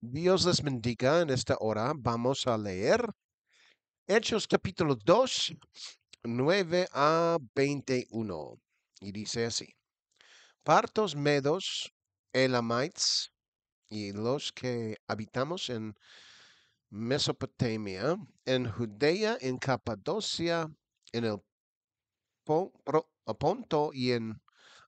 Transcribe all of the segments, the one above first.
Dios les bendiga. En esta hora vamos a leer Hechos capítulo 2, 9 a 21. Y dice así: Partos, medos, elamites y los que habitamos en Mesopotamia, en Judea, en Capadocia, en el Ponto y en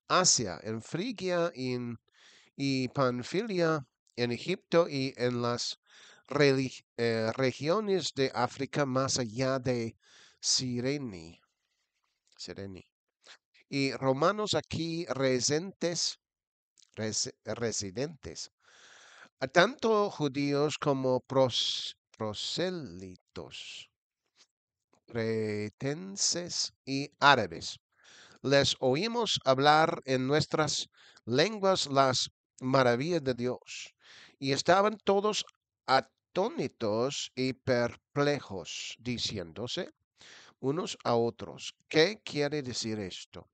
Asia, en Frigia y Panfilia, en Egipto y en las regiones de África más allá de Sirene, Sirene. Y romanos aquí residentes, a tanto judíos como prosélitos, cretenses y árabes. Les oímos hablar en nuestras lenguas las maravillas de Dios, y estaban todos atónitos y perplejos, diciéndose unos a otros, ¿qué quiere decir esto?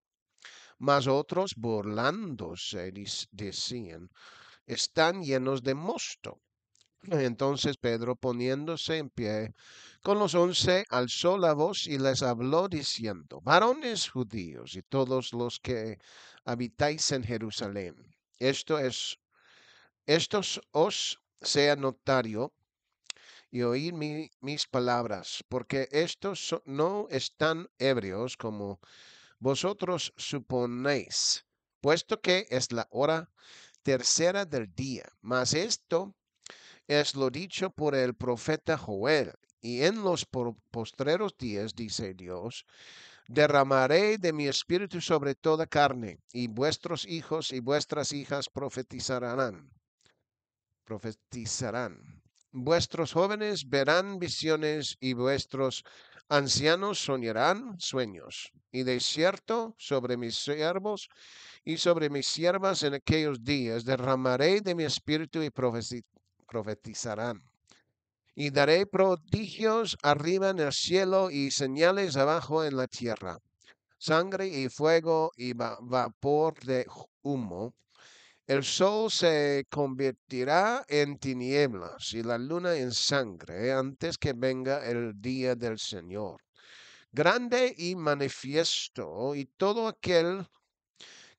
Mas otros, burlándose, decían, están llenos de mosto. Entonces Pedro, poniéndose en pie con los 11, alzó la voz y les habló diciendo: Varones judíos y todos los que habitáis en Jerusalén, esto os sea notario y oíd mis palabras, porque estos no están ebrios como vosotros suponéis, puesto que es la hora tercera del día. Mas esto es lo dicho por el profeta Joel. Y en los postreros días, dice Dios, derramaré de mi espíritu sobre toda carne, y vuestros hijos y vuestras hijas profetizarán. Vuestros jóvenes verán visiones y vuestros ancianos soñarán sueños. Y de cierto sobre mis siervos y sobre mis siervas en aquellos días derramaré de mi espíritu y profetizarán. Y daré prodigios arriba en el cielo y señales abajo en la tierra, sangre y fuego y vapor de humo. El sol se convertirá en tinieblas y la luna en sangre antes que venga el día del Señor. Grande y manifiesto, y todo aquel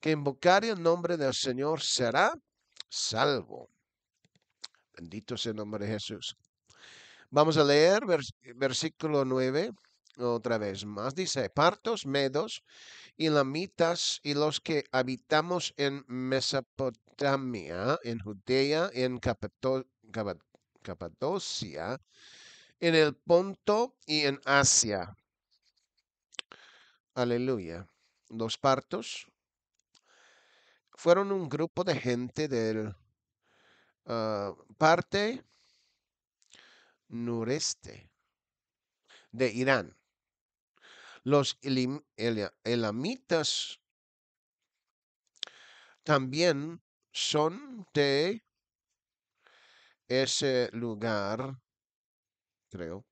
que invocare el nombre del Señor será salvo. Bendito sea el nombre de Jesús. Vamos a leer versículo 9 otra vez más. Dice: Partos, medos y lamitas y los que habitamos en Mesopotamia, en Judea, en Capadocia, en el Ponto y en Asia. Aleluya. Los partos fueron un grupo de gente del parte noreste de Irán. Los elamitas también son de ese lugar, creo,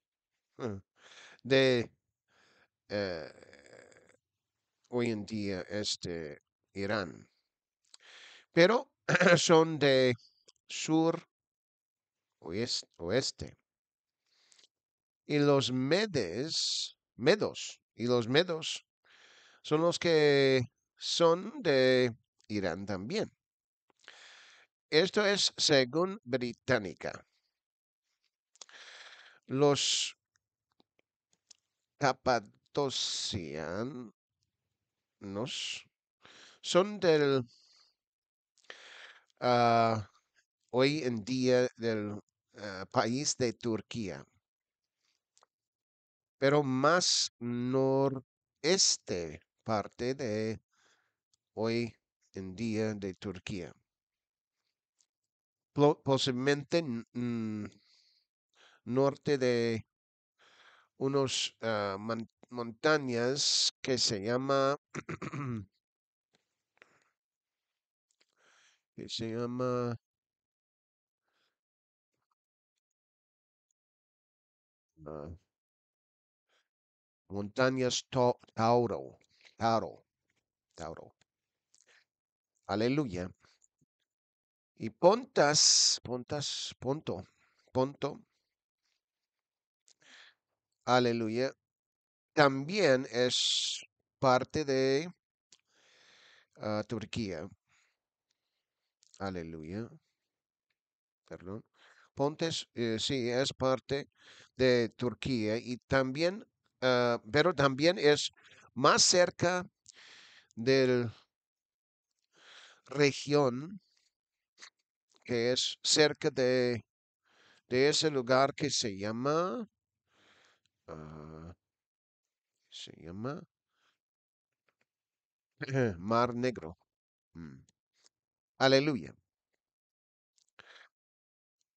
de eh, hoy en día Irán, pero son de sur oeste. Y los medos son los que son de Irán también. Esto es según Británica. Los capadocianos son del ah, hoy en día del país de Turquía, pero más noreste parte de hoy en día de Turquía. Posiblemente norte de unos montañas que se llama que se llama ah, montañas Tauro. Aleluya. Y Ponto, aleluya, también es parte de Turquía, aleluya, perdón. Pontes, sí, es parte de Turquía y también, pero también es más cerca del región que es cerca de ese lugar que ah, se llama Mar Negro. Mm. Aleluya.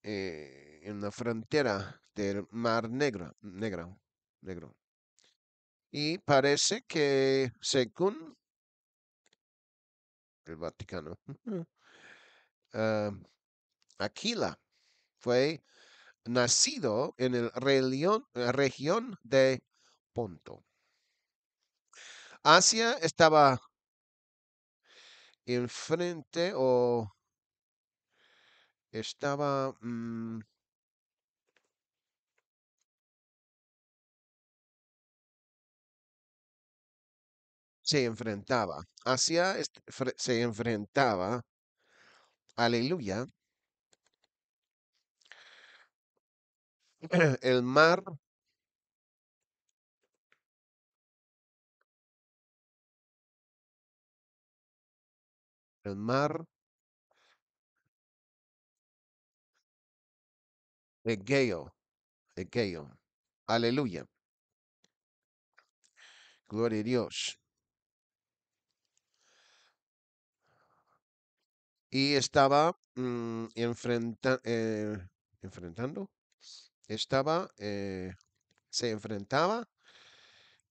En la frontera del Mar Negro. Y parece que según el Vaticano, ah, Aquila fue nacido en el región de Ponto. Asia estaba enfrente o estaba, se enfrentaba. Asia se enfrentaba, aleluya, el mar, el mar Egeo, Egeo. Aleluya. Gloria a Dios. Y estaba enfrentando, estaba, se enfrentaba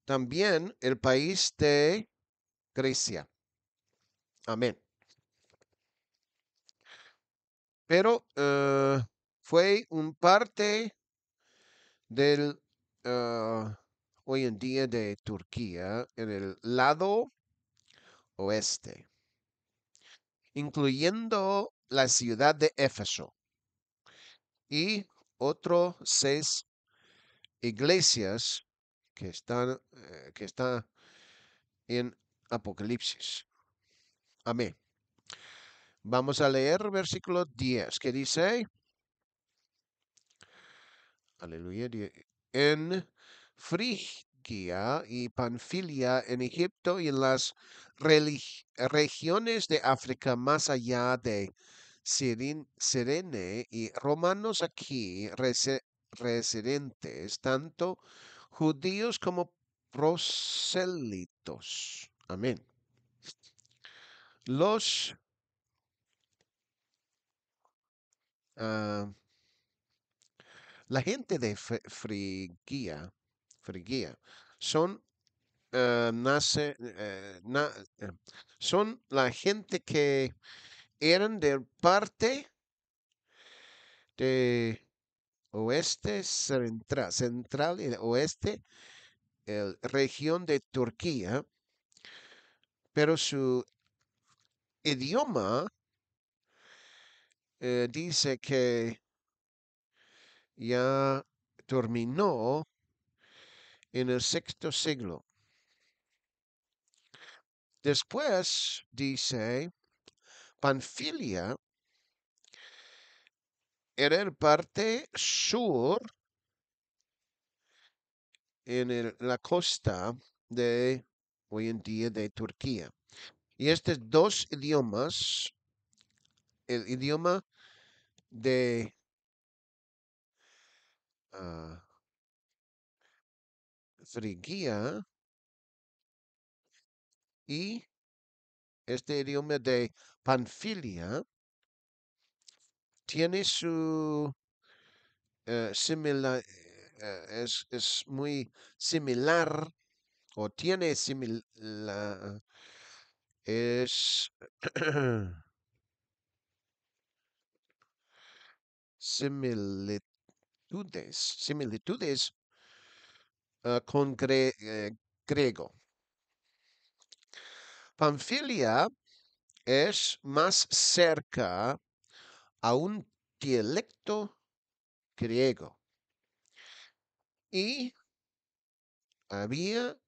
también el país de Grecia. Amén. Pero fue un parte del hoy en día de Turquía en el lado oeste, incluyendo la ciudad de Éfeso y otros 6 iglesias que están en Apocalipsis. Amén. Vamos a leer versículo 10 que dice, aleluya, en Frigia y Panfilia, en Egipto y en las regiones de África más allá de Sirene y romanos aquí residentes, tanto judíos como prosélitos. Amén. Los ah, la gente de Frigia son nace eh, son la gente que eran de parte de oeste central y oeste, región de Turquía, pero su idioma dice que ya terminó en el sexto siglo. Después dice, Panfilia era el parte sur en la costa de hoy en día de Turquía. Y estos dos idiomas, el idioma de ah, Frigia y este idioma de Panfilia, tiene su similar, es muy similar o tiene similar, es similitudes con griego. Panfilia es más cerca a un dialecto griego. Y había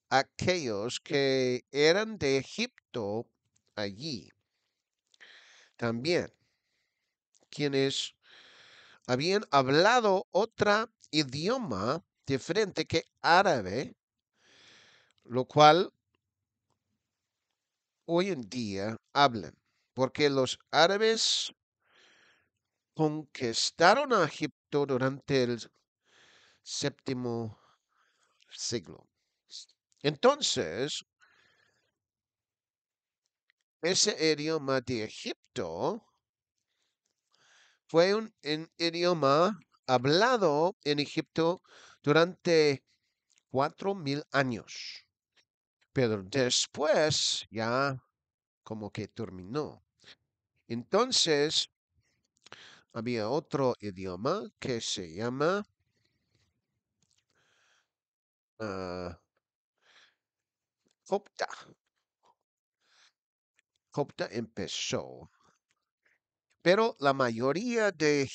aquellos que eran de Egipto allí también, quienes habían hablado otro idioma diferente que árabe, lo cual hoy en día hablan, porque los árabes conquistaron a Egipto durante el séptimo siglo. Entonces, ese idioma de Egipto fue un idioma hablado en Egipto durante 4000 años, pero después ya como que terminó. Entonces, había otro idioma que se llama ah, Copta. Copta empezó, pero la mayoría de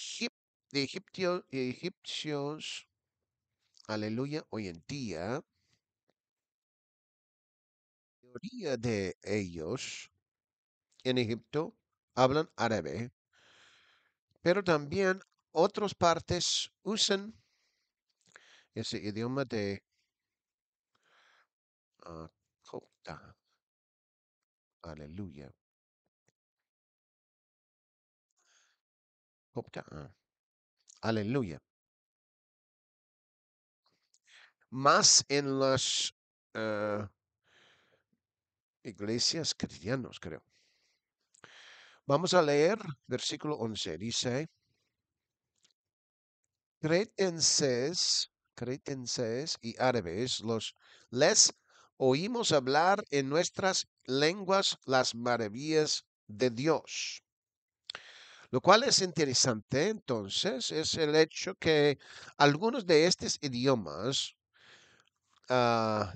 egipcios, aleluya, hoy en día, la mayoría de ellos en Egipto hablan árabe, pero también otras partes usan ese idioma de Copta, aleluya, Copta, aleluya. Más en las ah, iglesias cristianas, creo. Vamos a leer versículo 11. Dice, cretenses y árabes, les oímos hablar en nuestras lenguas las maravillas de Dios. Lo cual es interesante, entonces, es el hecho que algunos de estos idiomas ah,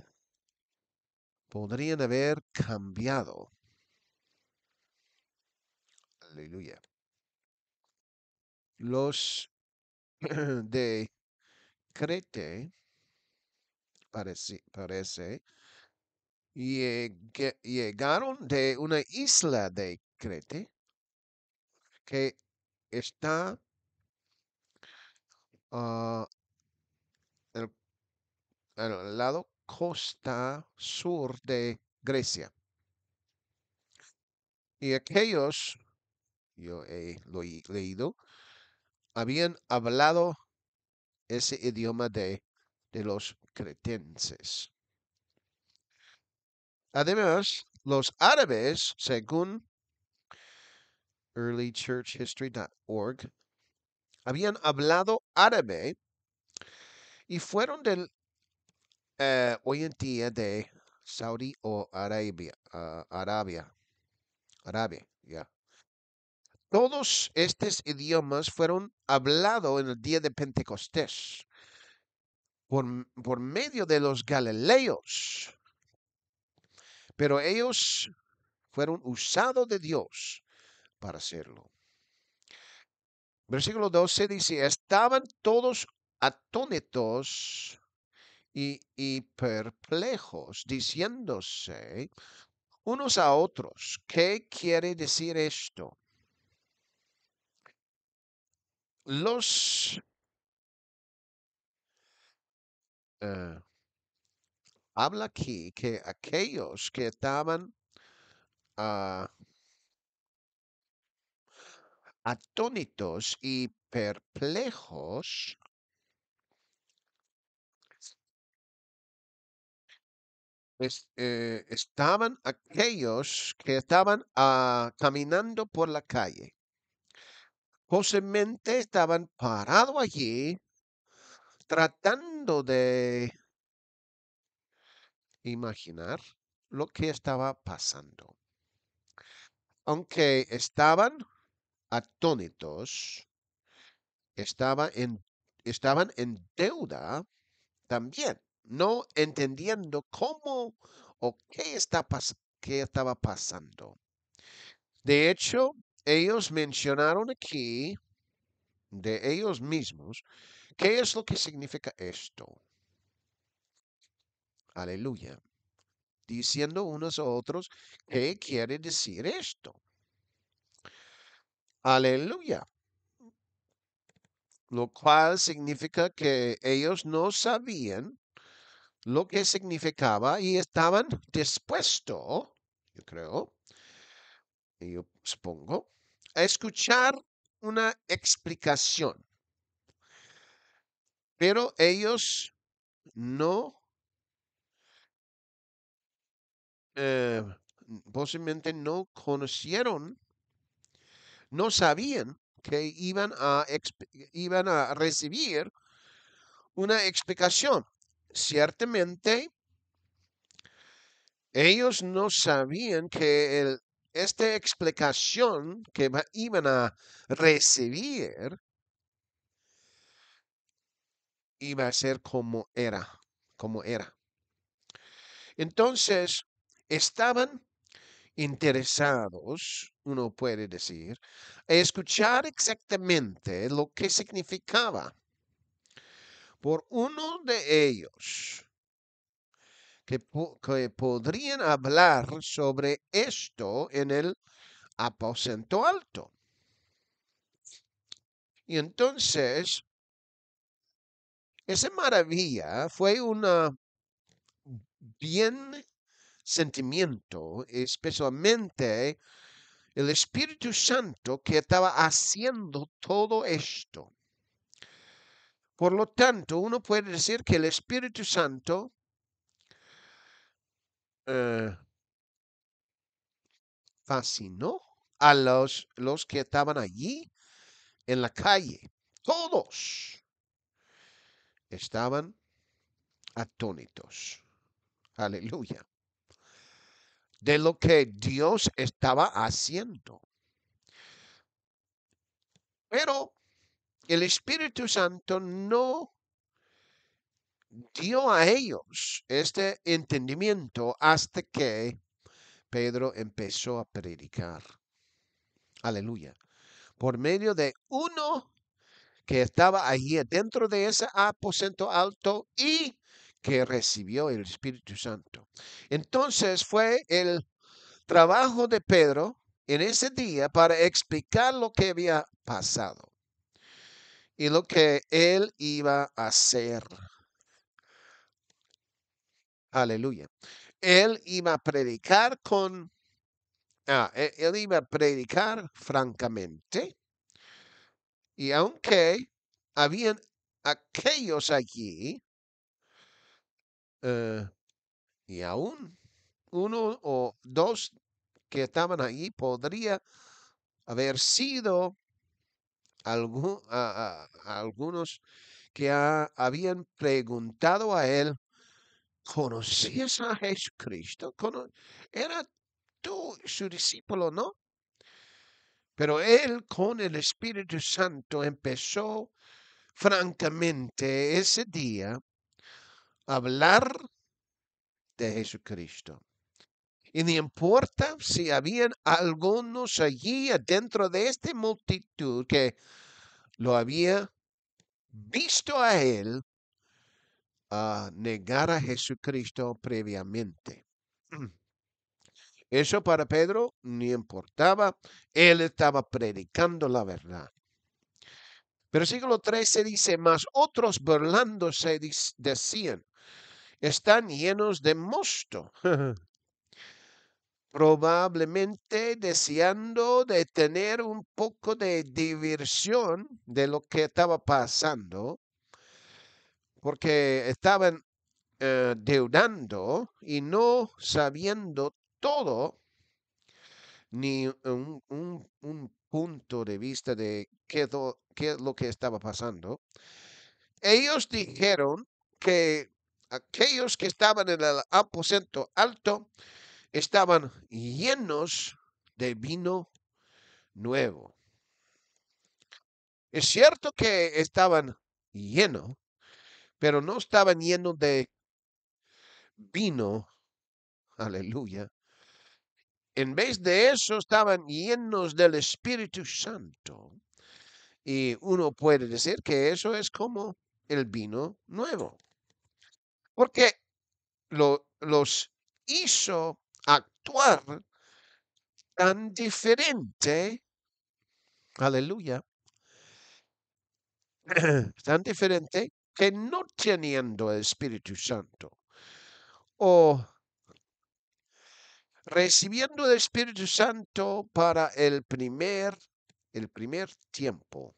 podrían haber cambiado. Aleluya. Los de Crete, parece, llegaron de una isla de Crete que está ah, al, al lado costa sur de Grecia. Y aquellos, yo lo he leído, habían hablado ese idioma de los cretenses. Además, los árabes, según earlychurchhistory.org, habían hablado árabe y fueron del hoy en día de Saudi o Arabia, ya. Todos estos idiomas fueron hablados en el día de Pentecostés por medio de los galileos, pero ellos fueron usados de Dios para hacerlo. Versículo 12 dice, estaban todos atónitos y perplejos, diciéndose unos a otros, ¿qué quiere decir esto? Los eh, habla aquí que aquellos que estaban ah, atónitos y perplejos estaban aquellos que estaban caminando por la calle. Posiblemente estaban parados allí tratando de imaginar lo que estaba pasando. Aunque estaban atónitos, estaba en, estaban en deuda también, no entendiendo cómo o qué estaba pasando. De hecho, ellos mencionaron aquí de ellos mismos qué es lo que significa esto. Aleluya. Diciendo unos a otros qué quiere decir esto. Aleluya. Lo cual significa que ellos no sabían lo que significaba y estaban dispuestos, yo creo, yo supongo, a escuchar una explicación. Pero ellos no, eh, posiblemente no conocieron, no sabían que iban a recibir una explicación. Ciertamente, ellos no sabían que esta explicación que iban a recibir iba a ser como era. Entonces, estaban interesados, uno puede decir, a escuchar exactamente lo que significaba por uno de ellos que podrían hablar sobre esto en el aposento alto. Y entonces, esa maravilla fue una bien sentimiento, especialmente el Espíritu Santo que estaba haciendo todo esto. Por lo tanto, uno puede decir que el Espíritu Santo eh, fascinó a los que estaban allí en la calle. Todos estaban atónitos. Aleluya. De lo que Dios estaba haciendo. Pero el Espíritu Santo no dio a ellos este entendimiento hasta que Pedro empezó a predicar. Aleluya. Por medio de uno que estaba allí dentro de ese aposento alto y que recibió el Espíritu Santo. Entonces fue el trabajo de Pedro en ese día para explicar lo que había pasado y lo que él iba a hacer. Aleluya. Él iba a predicar él iba a predicar francamente. Y aunque habían aquellos allí, eh, y aún uno o dos que estaban allí podría haber sido algunos que habían preguntado a él, ¿conocías a Jesucristo? ¿Era tú su discípulo, no? Pero él con el Espíritu Santo empezó francamente ese día a hablar de Jesucristo. Y no importa si habían algunos allí dentro de esta multitud que lo había visto a él a negar a Jesucristo previamente. Eso para Pedro ni importaba. Él estaba predicando la verdad. Versículo 13 dice, mas otros burlándose decían, están llenos de mosto. Probablemente deseando de tener un poco de diversión de lo que estaba pasando, porque estaban deudando y no sabiendo todo, ni un punto de vista de qué es lo que estaba pasando. Ellos dijeron que aquellos que estaban en el aposento alto estaban llenos de vino nuevo. Es cierto que estaban llenos, pero no estaban llenos de vino, aleluya, En vez de eso, estaban llenos del Espíritu Santo. Y uno puede decir que eso es como el vino nuevo, porque los hizo actuar tan diferente, aleluya, tan diferente que no teniendo el Espíritu Santo o recibiendo el Espíritu Santo para el primer tiempo.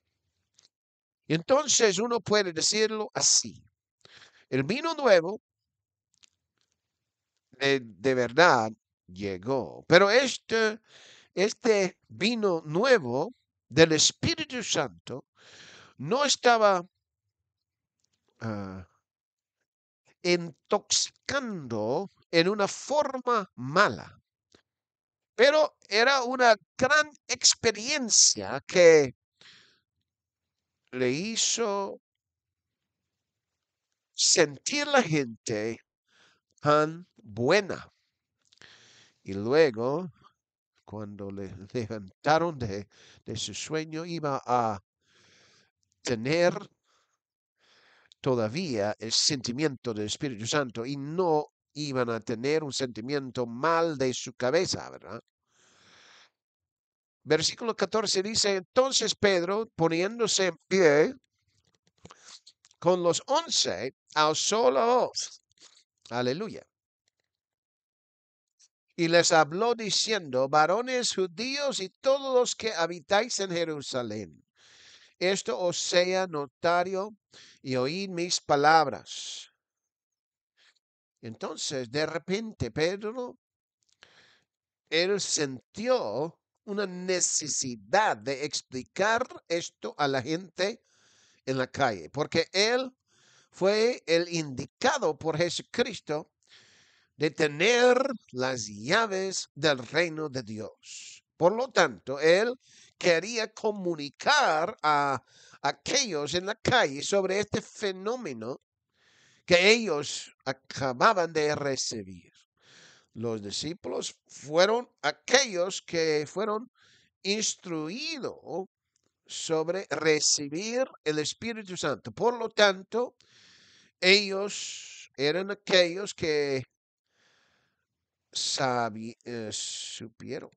Entonces uno puede decirlo así. El vino nuevo de verdad llegó, pero este vino nuevo del Espíritu Santo no estaba ah, intoxicando en una forma mala, pero era una gran experiencia que le hizo sentir la gente tan buena. Y luego, cuando le levantaron de su sueño, iba a tener todavía el sentimiento del Espíritu Santo y no iban a tener un sentimiento mal de su cabeza, ¿verdad? Versículo 14 dice, entonces Pedro, poniéndose en pie con los 11, alzó la voz. Aleluya. Y les habló diciendo, varones judíos y todos los que habitáis en Jerusalén, esto os sea notario y oíd mis palabras. Entonces, de repente, Pedro, él sintió una necesidad de explicar esto a la gente en la calle, porque él fue el indicado por Jesucristo de tener las llaves del reino de Dios. Por lo tanto, él quería comunicar a aquellos en la calle sobre este fenómeno que ellos acababan de recibir. Los discípulos fueron aquellos que fueron instruidos sobre recibir el Espíritu Santo. Por lo tanto, ellos eran aquellos que supieron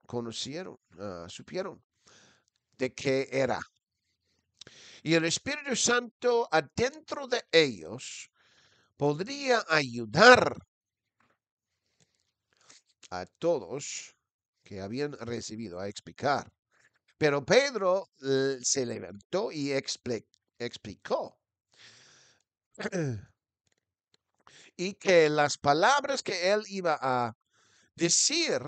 de qué era. Y el Espíritu Santo adentro de ellos podría ayudar a todos que habían recibido a explicar. Pero Pedro se levantó y explicó. Y que las palabras que él iba a decir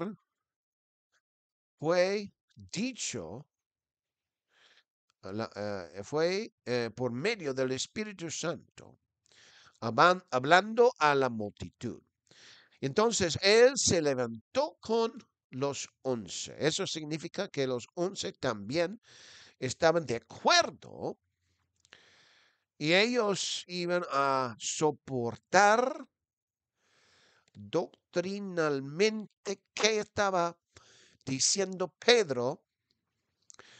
fue dicho, fue por medio del Espíritu Santo, hablando a la multitud. Entonces él se levantó con los 11. Eso significa que los 11 también estaban de acuerdo y ellos iban a soportar doctrinalmente qué estaba diciendo Pedro,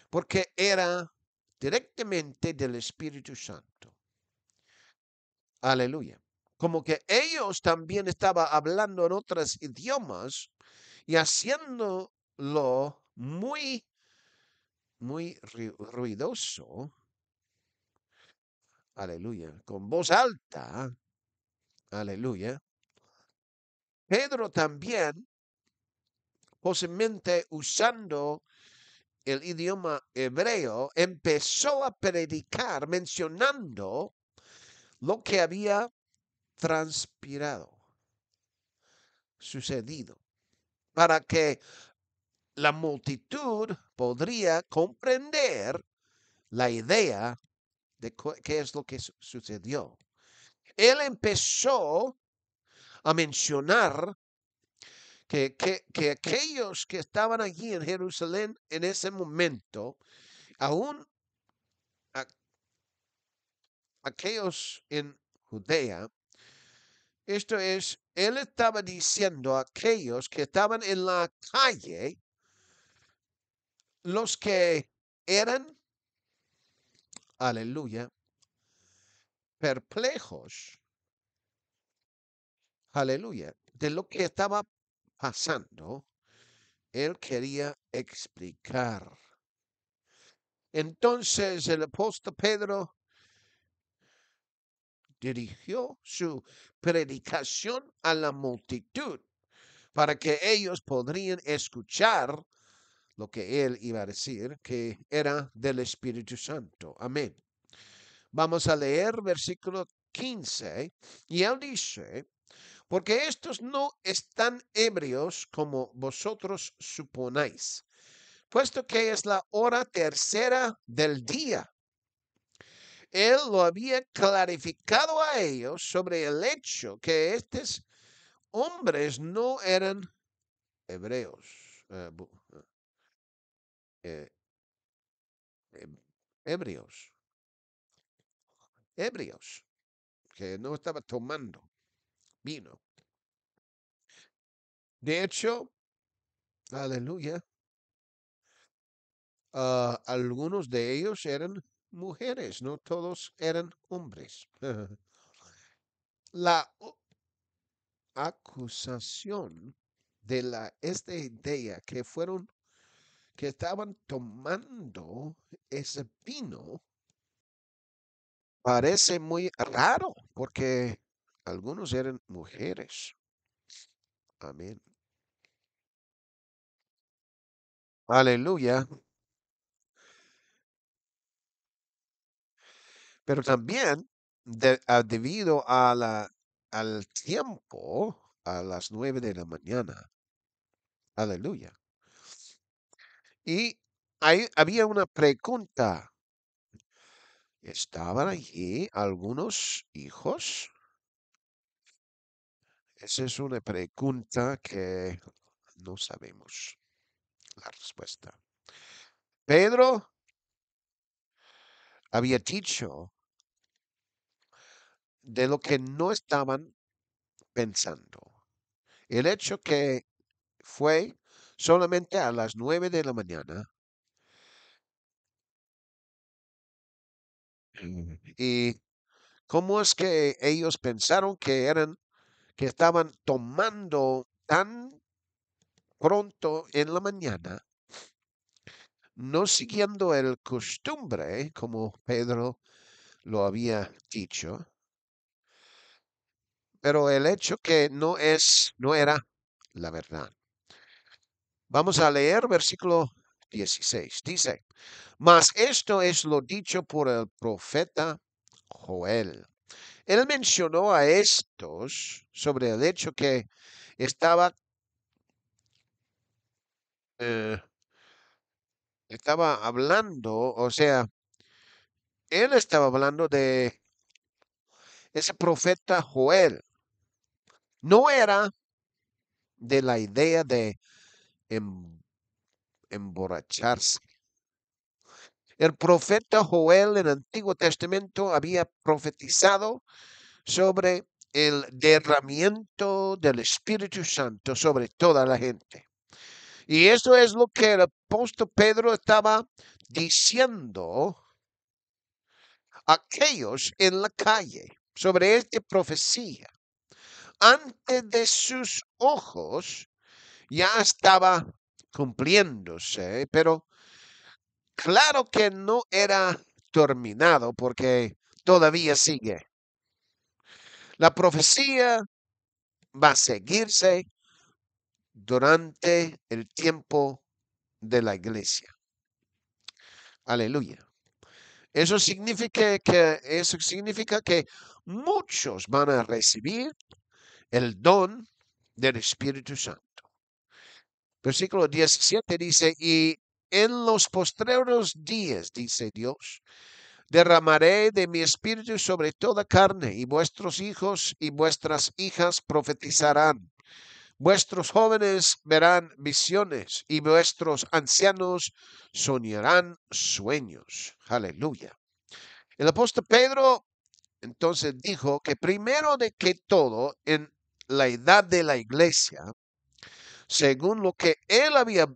porque era directamente del Espíritu Santo. Aleluya. Como que ellos también estaban hablando en otros idiomas y haciéndolo muy, muy ruidoso. Aleluya. Con voz alta. Aleluya. Pedro también, posiblemente usando el idioma hebreo, empezó a predicar mencionando lo que había transpirado, sucedido, para que la multitud podría comprender la idea de qué es lo que sucedió. Él empezó a mencionar que aquellos que estaban allí en Jerusalén en ese momento, aún aquellos en Judea, Esto es, él estaba diciendo a aquellos que estaban en la calle, los que eran, aleluya, perplejos, aleluya, de lo que estaba pasando, él quería explicar. Entonces el apóstol Pedro dirigió su predicación a la multitud para que ellos podrían escuchar lo que él iba a decir, que era del Espíritu Santo. Amén. Vamos a leer versículo 15 y él dice, porque estos no están ebrios como vosotros suponéis, puesto que es la hora tercera del día. Él lo había clarificado a ellos sobre el hecho que estos hombres no eran hebreos, eh, eh, ebrios, ebrios, que no estaba tomando vino. De hecho, aleluya, algunos de ellos eran mujeres, no todos eran hombres. La acusación de esta idea que estaban tomando ese vino parece muy raro porque algunos eran mujeres. Amén. Aleluya. Pero también debido al tiempo, a las 9 de la mañana. Aleluya. Y ahí había una pregunta. ¿Estaban allí algunos hijos? Esa es una pregunta que no sabemos la respuesta. Pedro había dicho de lo que no estaban pensando. El hecho que fue solamente a las 9 de la mañana. ¿Y cómo es que ellos pensaron que estaban tomando tan pronto en la mañana, no siguiendo el costumbre, como Pedro lo había dicho, pero el hecho que no era la verdad? Vamos a leer versículo 16. Dice, mas esto es lo dicho por el profeta Joel. Él mencionó a estos sobre el hecho que estaba, eh, estaba hablando, o sea, él estaba hablando de ese profeta Joel. No era de la idea de em- emborracharse. El profeta Joel en el Antiguo Testamento había profetizado sobre el derramamiento del Espíritu Santo sobre toda la gente. Y eso es lo que el apóstol Pedro estaba diciendo a aquellos en la calle sobre esta profecía. Ante de sus ojos ya estaba cumpliéndose, pero claro que no era terminado porque todavía sigue. La profecía va a seguirse durante el tiempo de la iglesia. Aleluya. Eso significa que muchos van a recibir el don del Espíritu Santo. Versículo 17 dice, y en los postreros días, dice Dios, derramaré de mi espíritu sobre toda carne, y vuestros hijos y vuestras hijas profetizarán. Vuestros jóvenes verán visiones y vuestros ancianos soñarán sueños. Aleluya. El apóstol Pedro entonces dijo que primero de que todo, en la edad de la iglesia, según lo que él había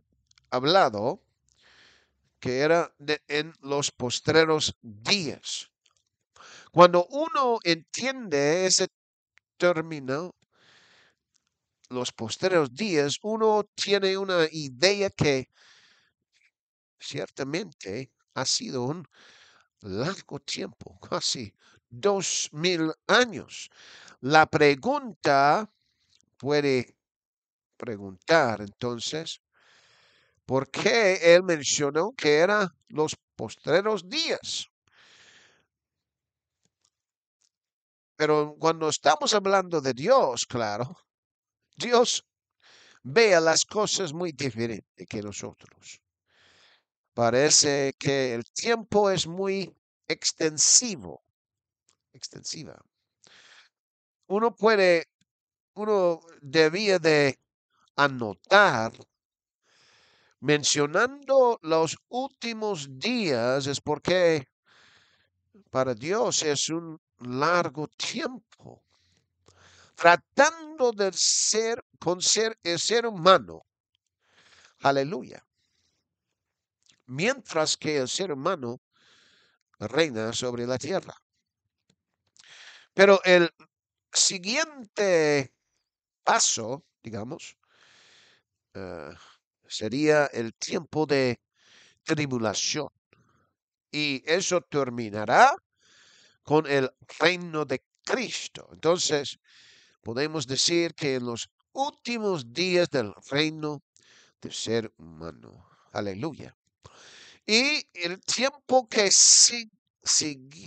hablado, que era en los postreros días. Cuando uno entiende ese término, los postreros días, uno tiene una idea que ciertamente ha sido un largo tiempo, casi 2000 años. La pregunta puede preguntar entonces, ¿por qué él mencionó que eran los postreros días? Pero cuando estamos hablando de Dios, claro, Dios ve a las cosas muy diferente que nosotros. Parece que el tiempo es muy extensiva. Uno debía de anotar mencionando los últimos días es porque para Dios es un largo tiempo. Tratando de con ser el ser humano. Aleluya. Mientras que el ser humano reina sobre la tierra. Pero el siguiente paso, digamos, eh, sería el tiempo de tribulación. Y eso terminará con el reino de Cristo. Entonces, podemos decir que en los últimos días del reino del ser humano. Aleluya. Y el tiempo que seguiría,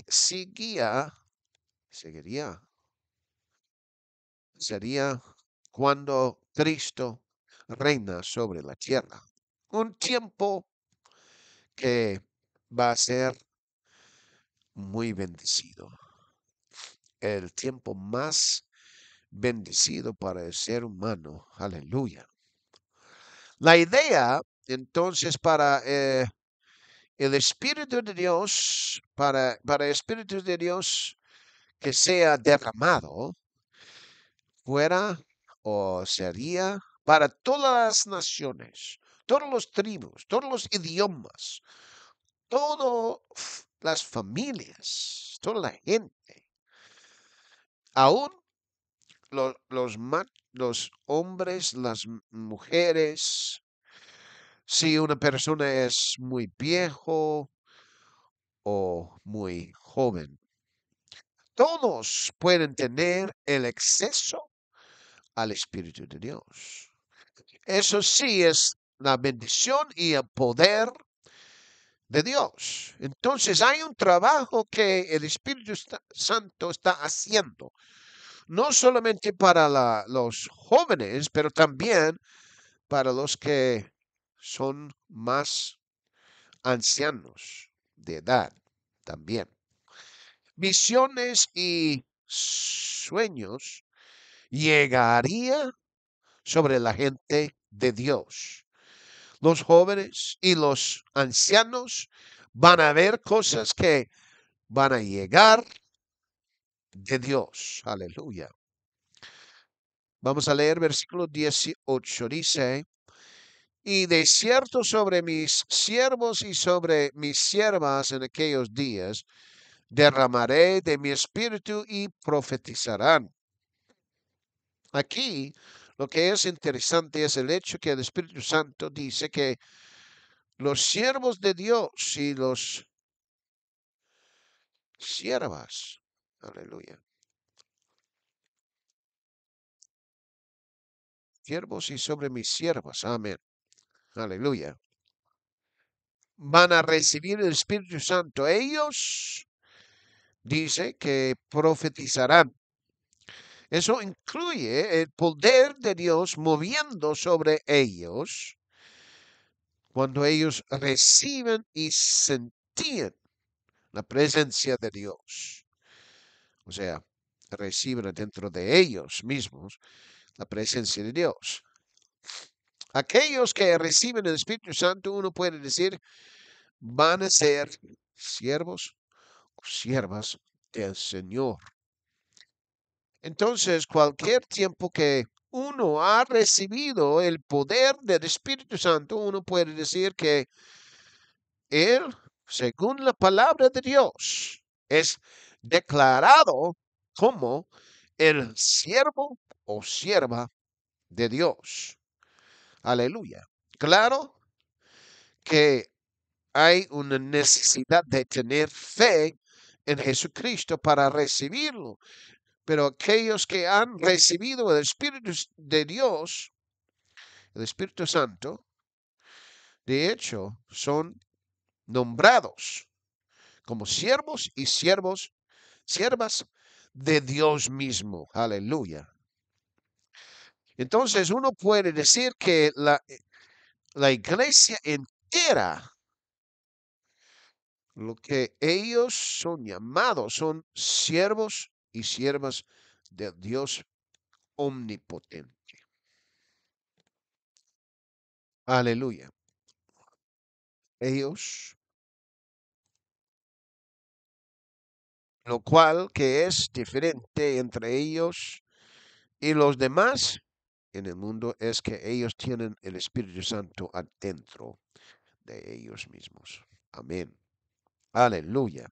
sería cuando Cristo reina sobre la tierra. Un tiempo que va a ser muy bendecido. El tiempo más bendecido para el ser humano. Aleluya. La idea, entonces, para el Espíritu de Dios, para el Espíritu de Dios que sea derramado, fuera o sería para todas las naciones, todos los tribus, todos los idiomas, todas las familias, toda la gente, aún los hombres, las mujeres, si una persona es muy viejo o muy joven, todos pueden tener el acceso al Espíritu de Dios. Eso sí es la bendición y el poder de Dios. Entonces hay un trabajo que el Espíritu Santo está haciendo, no solamente para los jóvenes, pero también para los que son más ancianos de edad también. Visiones y sueños llegaría sobre la gente de Dios. Los jóvenes y los ancianos van a ver cosas que van a llegar de Dios. Aleluya. Vamos a leer versículo 18. Dice, y de cierto sobre mis siervos y sobre mis siervas en aquellos días derramaré de mi espíritu y profetizarán. Aquí lo que es interesante es el hecho que el Espíritu Santo dice que los siervos de Dios y los siervas, aleluya, siervos y sobre mis siervas, amén, aleluya, van a recibir el Espíritu Santo. Ellos dice que profetizarán. Eso incluye el poder de Dios moviendo sobre ellos cuando ellos reciben y sentían la presencia de Dios. O sea, reciben dentro de ellos mismos la presencia de Dios. Aquellos que reciben el Espíritu Santo, uno puede decir, van a ser siervos o siervas del Señor. Entonces, cualquier tiempo que uno ha recibido el poder del Espíritu Santo, uno puede decir que Él, según la palabra de Dios, es declarado como el siervo o sierva de Dios. Aleluya. Claro que hay una necesidad de tener fe en Jesucristo para recibirlo, pero aquellos que han recibido el Espíritu de Dios, el Espíritu Santo, de hecho, son nombrados como siervos y siervas de Dios mismo. Aleluya. Entonces uno puede decir que la iglesia entera, lo que ellos son llamados, son siervos y siervas de Dios omnipotente. Aleluya. Ellos, lo cual que es diferente entre ellos y los demás en el mundo es que ellos tienen el Espíritu Santo adentro de ellos mismos. Amén. Aleluya.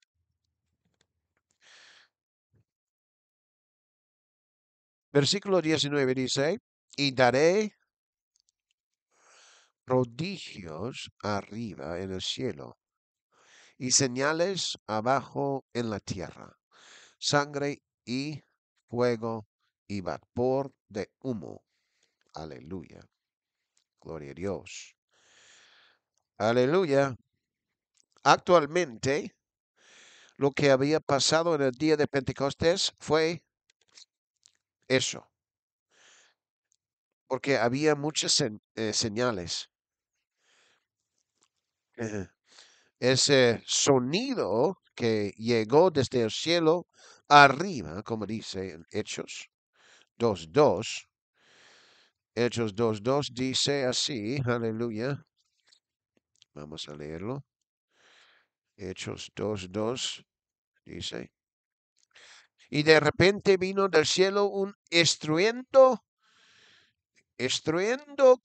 Versículo 19 dice, y daré prodigios arriba en el cielo y señales abajo en la tierra, sangre y fuego y vapor de humo. Aleluya. Gloria a Dios. Aleluya. Actualmente, lo que había pasado en el día de Pentecostés fue eso, porque había muchas señales. Ese sonido que llegó desde el cielo arriba, como dice en Hechos 2:2. Hechos 2:2 dice así, aleluya. Vamos a leerlo. Hechos 2:2 dice. Y de repente vino del cielo un estruendo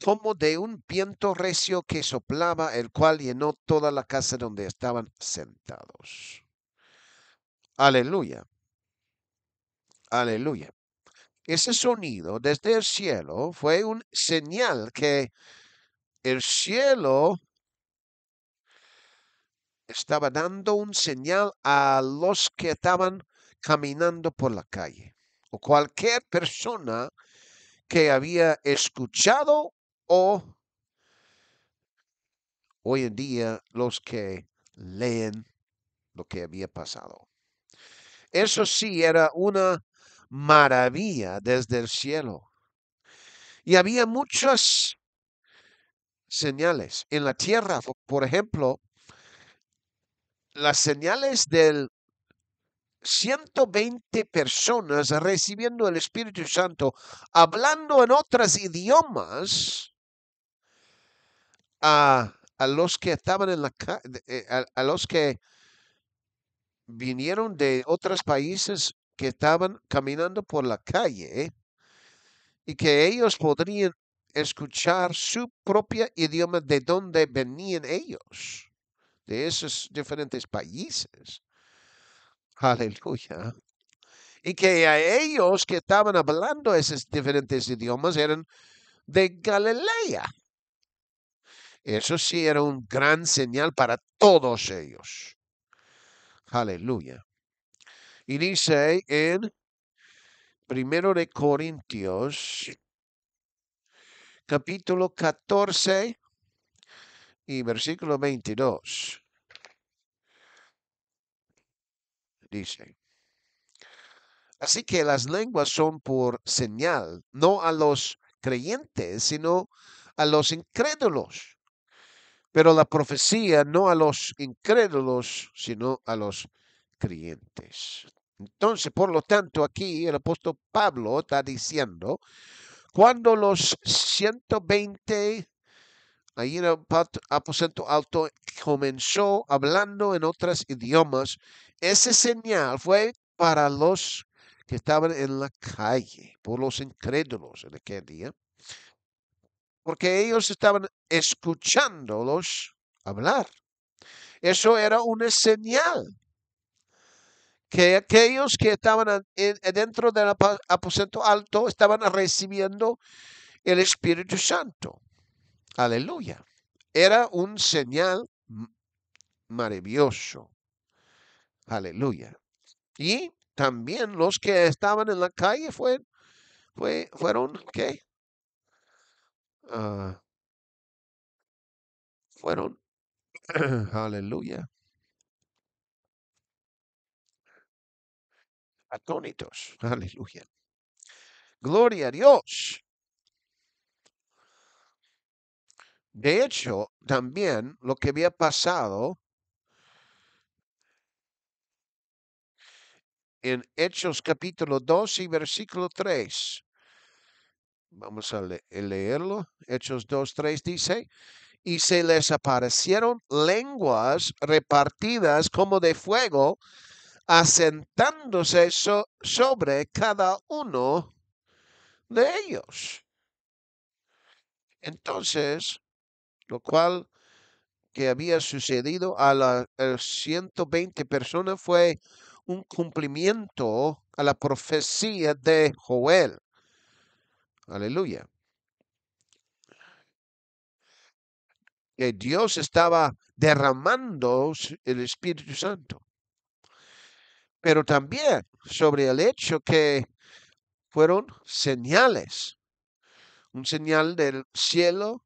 como de un viento recio que soplaba, el cual llenó toda la casa donde estaban sentados. Aleluya, aleluya. Ese sonido desde el cielo fue un señal que el cielo estaba dando un señal a los que estaban caminando por la calle o cualquier persona que había escuchado o hoy en día los que leen lo que había pasado. Eso sí era una maravilla desde el cielo. Y había muchas señales en la tierra, por ejemplo, las señales del 120 personas recibiendo el Espíritu Santo, hablando en otros idiomas a los que estaban en la a los que vinieron de otros países que estaban caminando por la calle y que ellos podrían escuchar su propio idioma de donde venían ellos, de esos diferentes países. Aleluya. Y que a ellos que estaban hablando esos diferentes idiomas eran de Galilea. Eso sí era un gran señal para todos ellos. Aleluya. Y dice en 1 Corintios, capítulo 14 y versículo 22. Dice, así que las lenguas son por señal, no a los creyentes, sino a los incrédulos. Pero la profecía no a los incrédulos, sino a los creyentes. Entonces, por lo tanto, aquí el apóstol Pablo está diciendo, cuando los 120, ahí en el aposento alto, comenzó hablando en otros idiomas, ese señal fue para los que estaban en la calle, por los incrédulos en aquel día, porque ellos estaban escuchándolos hablar. Eso era una señal que aquellos que estaban dentro del aposento alto estaban recibiendo el Espíritu Santo. Aleluya. Era un señal maravilloso. Aleluya. Y también los que estaban en la calle fueron, ¿qué? Ah, fueron, aleluya, atónitos. Aleluya. Gloria a Dios. De hecho, también lo que había pasado en Hechos capítulo 2 y versículo 3. Vamos a leerlo. Hechos 2, 3 dice, y se les aparecieron lenguas repartidas como de fuego, asentándose sobre cada uno de ellos. Entonces, lo cual que había sucedido a las 120 personas fue un cumplimiento a la profecía de Joel. Aleluya. Que Dios estaba derramando el Espíritu Santo. Pero también sobre el hecho que fueron señales. Un señal del cielo,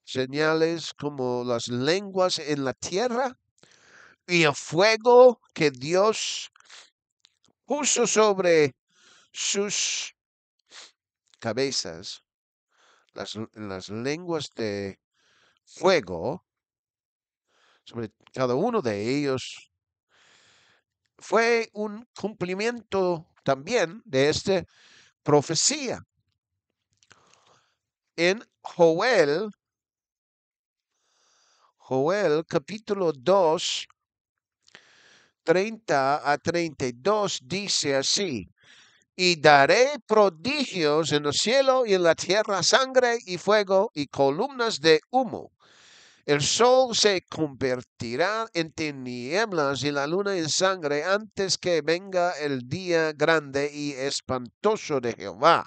señales como las lenguas en la tierra y el fuego que Dios puso sobre sus cabezas, las lenguas de fuego sobre cada uno de ellos, fue un cumplimiento también de esta profecía. En Joel capítulo 2, 30 a 32 dice así, y daré prodigios en el cielo y en la tierra, sangre y fuego y columnas de humo. El sol se convertirá en tinieblas y la luna en sangre antes que venga el día grande y espantoso de Jehová.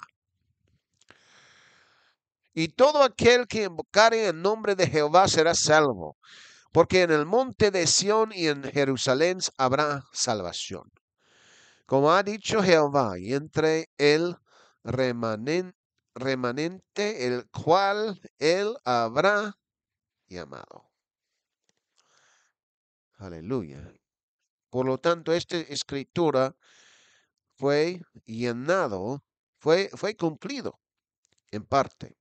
Y todo aquel que invocare el nombre de Jehová será salvo, porque en el monte de Sión y en Jerusalén habrá salvación. Como ha dicho Jehová, y entre el remanente, el cual él habrá llamado. Aleluya. Por lo tanto, esta escritura fue llenado, fue cumplido en parte,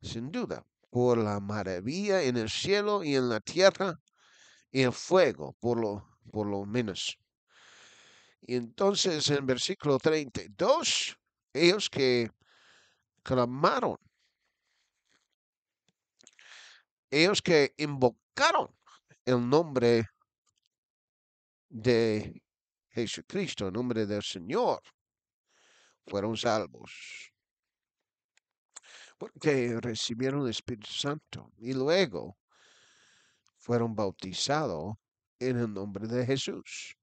sin duda, por la maravilla en el cielo y en la tierra y el fuego, por lo menos. Y entonces en versículo 32, ellos que clamaron, ellos que invocaron el nombre de Jesucristo, el nombre del Señor, fueron salvos, porque recibieron el Espíritu Santo y luego fueron bautizados en el nombre de Jesús.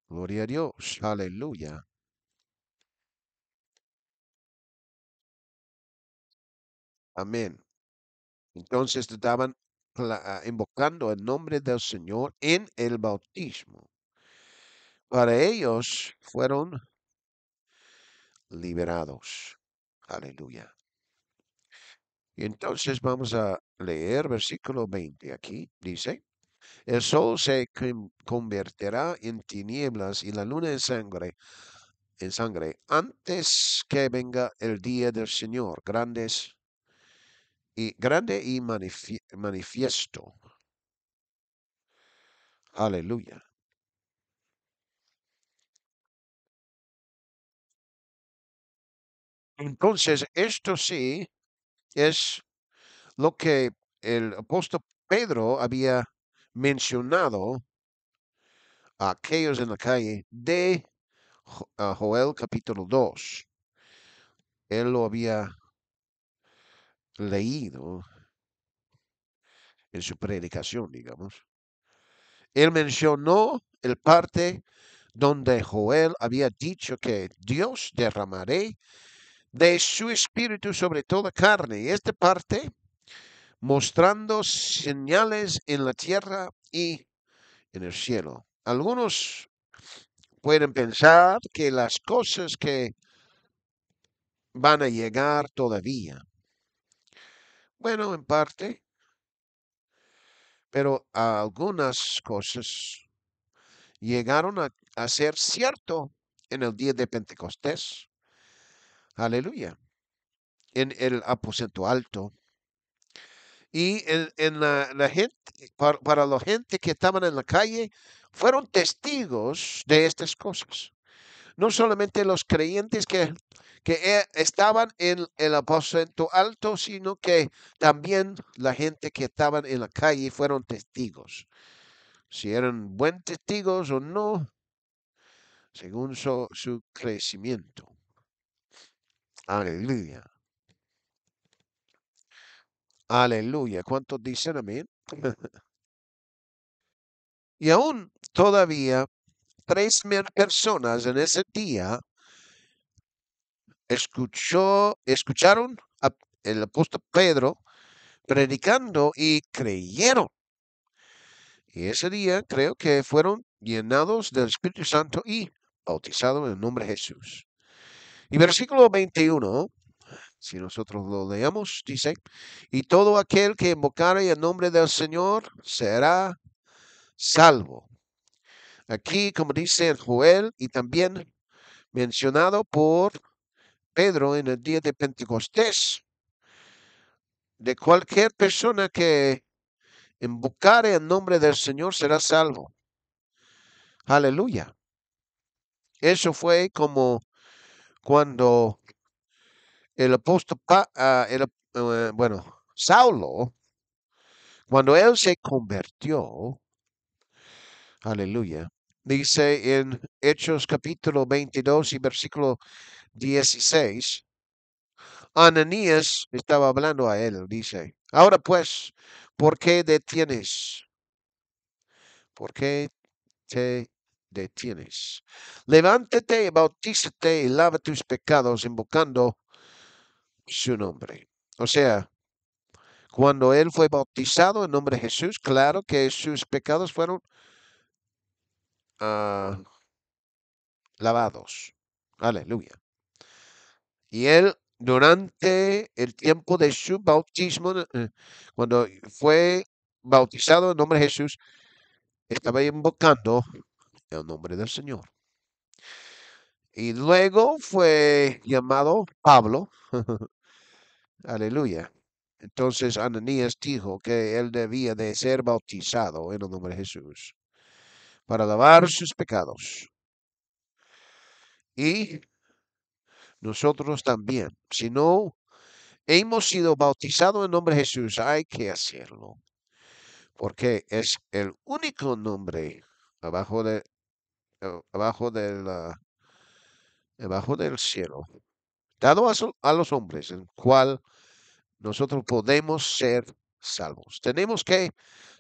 Gloria a Dios, aleluya. Amén. Entonces estaban invocando el nombre del Señor en el bautismo. Para ellos fueron liberados. Aleluya. Y entonces vamos a leer versículo 20 aquí. Dice, el sol se convertirá en tinieblas y la luna en sangre, antes que venga el día del Señor, grande y manifiesto. Aleluya. Entonces, esto sí es lo que el apóstol Pedro había mencionado a aquellos en la calle de Joel capítulo 2. Él lo había leído en su predicación, digamos. Él mencionó el parte donde Joel había dicho que Dios derramaré de su espíritu sobre toda carne. Y esta parte mostrando señales en la tierra y en el cielo. Algunos pueden pensar que las cosas que van a llegar todavía. Bueno, en parte, pero algunas cosas llegaron a ser cierto en el día de Pentecostés. Aleluya. En el aposento alto. Y en la gente, para la gente que estaban en la calle, fueron testigos de estas cosas. No solamente los creyentes que estaban en el aposento alto, sino que también la gente que estaban en la calle fueron testigos. Si eran buen testigos o no, según su crecimiento. Aleluya. Aleluya. ¿Cuántos dicen amén? Y aún todavía 3,000 personas en ese día escucharon el apóstol Pedro predicando y creyeron. Y ese día creo que fueron llenados del Espíritu Santo y bautizados en el nombre de Jesús. Y versículo 21, si nosotros lo leamos, dice, y todo aquel que invocare el nombre del Señor será salvo. Aquí, como dice en Joel, y también mencionado por Pedro en el día de Pentecostés, de cualquier persona que invocare el nombre del Señor será salvo. Aleluya. Eso fue como cuando el apóstol, Saulo, cuando él se convirtió, aleluya, dice en Hechos capítulo 22 y versículo 16, Ananías estaba hablando a él, dice, ahora pues, ¿por qué detienes? ¿Por qué te detienes? Levántate, bautízate y lava tus pecados invocando su nombre. O sea, cuando él fue bautizado en nombre de Jesús, claro que sus pecados fueron ah, lavados. Aleluya. Y él, durante el tiempo de su bautismo, cuando fue bautizado en nombre de Jesús, estaba invocando el nombre del Señor. Y luego fue llamado Pablo. Aleluya. Entonces Ananías dijo que él debía de ser bautizado en el nombre de Jesús para lavar sus pecados. Y nosotros también. Si no hemos sido bautizados en nombre de Jesús, hay que hacerlo. Porque es el único nombre abajo de abajo del abajo del cielo dado a los hombres en cual nosotros podemos ser salvos. Tenemos que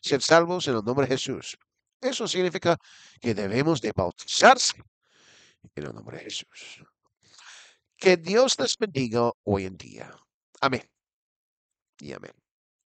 ser salvos en el nombre de Jesús. Eso significa que debemos de bautizarse en el nombre de Jesús. Que Dios les bendiga hoy en día. Amén y amén.